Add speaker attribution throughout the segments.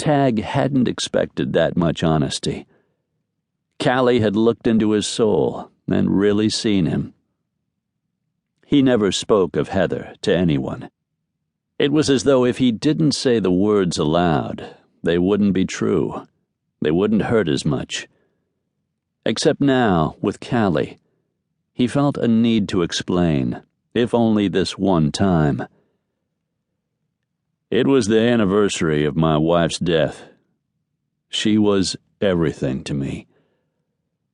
Speaker 1: Tagg hadn't expected that much honesty. Callie had looked into his soul and really seen him. He never spoke of Heather to anyone. It was as though if he didn't say the words aloud, they wouldn't be true. They wouldn't hurt as much. Except now, with Callie, he felt a need to explain, if only this one time. It was the anniversary of my wife's death. She was everything to me.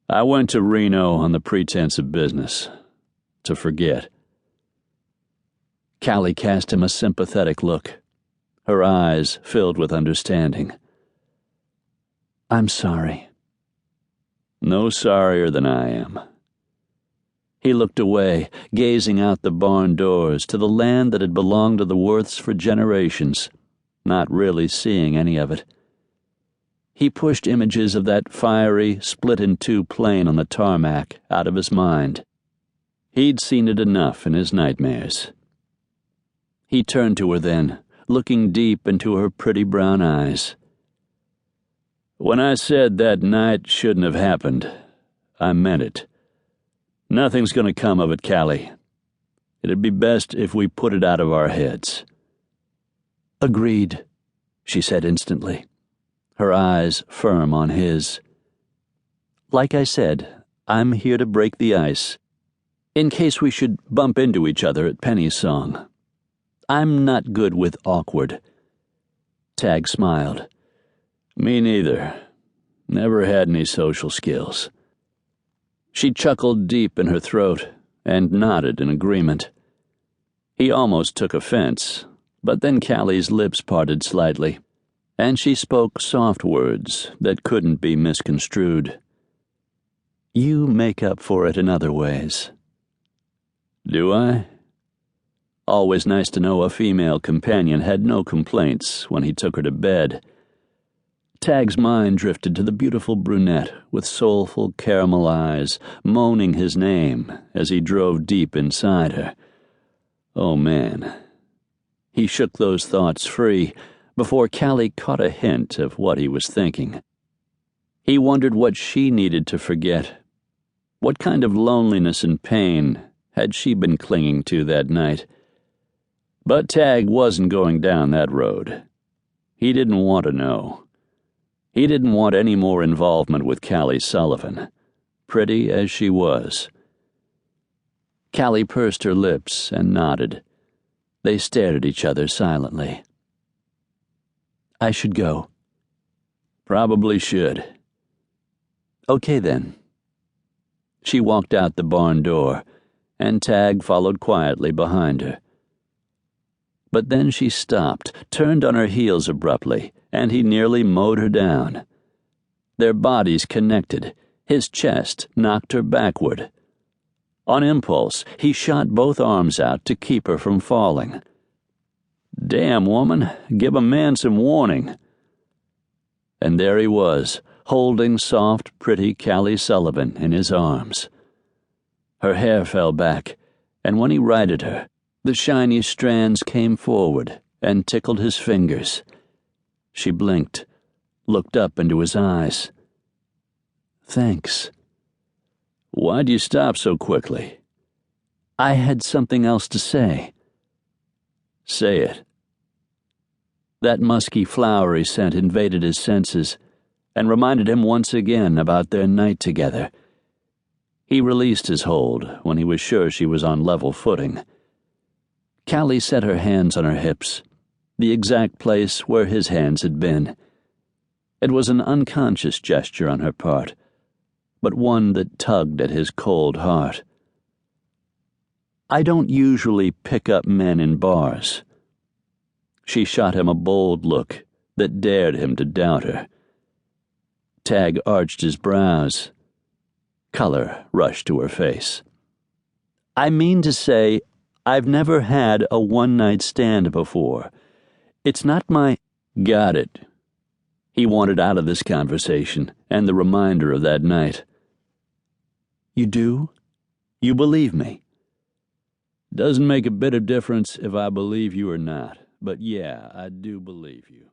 Speaker 1: I went to Reno on the pretense of business, to forget. Callie cast him a sympathetic look, her eyes filled with understanding. I'm sorry. No sorrier than I am. He looked away, gazing out the barn doors to the land that had belonged to the Worths for generations, not really seeing any of it. He pushed images of that fiery, split-in-two plane on the tarmac out of his mind. He'd seen it enough in his nightmares. He turned to her then, looking deep into her pretty brown eyes. When I said that night shouldn't have happened, I meant it. Nothing's going to come of it, Callie. It'd be best if we put it out of our heads. Agreed, she said instantly, her eyes firm on his. Like I said, I'm here to break the ice, in case we should bump into each other at Penny's song. I'm not good with awkward. Tagg smiled. Me neither. Never had any social skills. She chuckled deep in her throat and nodded in agreement. He almost took offense, but then Callie's lips parted slightly, and she spoke soft words that couldn't be misconstrued. You make up for it in other ways. Do I? Always nice to know a female companion had no complaints when he took her to bed. Tagg's mind drifted to the beautiful brunette with soulful caramel eyes, moaning his name as he drove deep inside her. Oh, man. He shook those thoughts free before Callie caught a hint of what he was thinking. He wondered what she needed to forget. What kind of loneliness and pain had she been clinging to that night? But Tagg wasn't going down that road. He didn't want to know. He didn't want any more involvement with Callie Sullivan, pretty as she was. Callie pursed her lips and nodded. They stared at each other silently. I should go. Probably should. Okay then. She walked out the barn door, and Tagg followed quietly behind her. But then she stopped, turned on her heels abruptly, and he nearly mowed her down. Their bodies connected. His chest knocked her backward. On impulse, he shot both arms out to keep her from falling. Damn, woman, give a man some warning. And there he was, holding soft, pretty Callie Sullivan in his arms. Her hair fell back, and when he righted her, the shiny strands came forward and tickled his fingers. She blinked, looked up into his eyes. Thanks. Why'd you stop so quickly? I had something else to say. Say it. That musky, flowery scent invaded his senses and reminded him once again about their night together. He released his hold when he was sure she was on level footing. Callie set her hands on her hips, the exact place where his hands had been. It was an unconscious gesture on her part, but one that tugged at his cold heart. I don't usually pick up men in bars. She shot him a bold look that dared him to doubt her. Tagg arched his brows. Color rushed to her face. I mean to say, I've never had a one-night stand before. It's not my... Got it. He wanted out of this conversation and the reminder of that night. You do? You believe me? Doesn't make a bit of difference if I believe you or not, but yeah, I do believe you.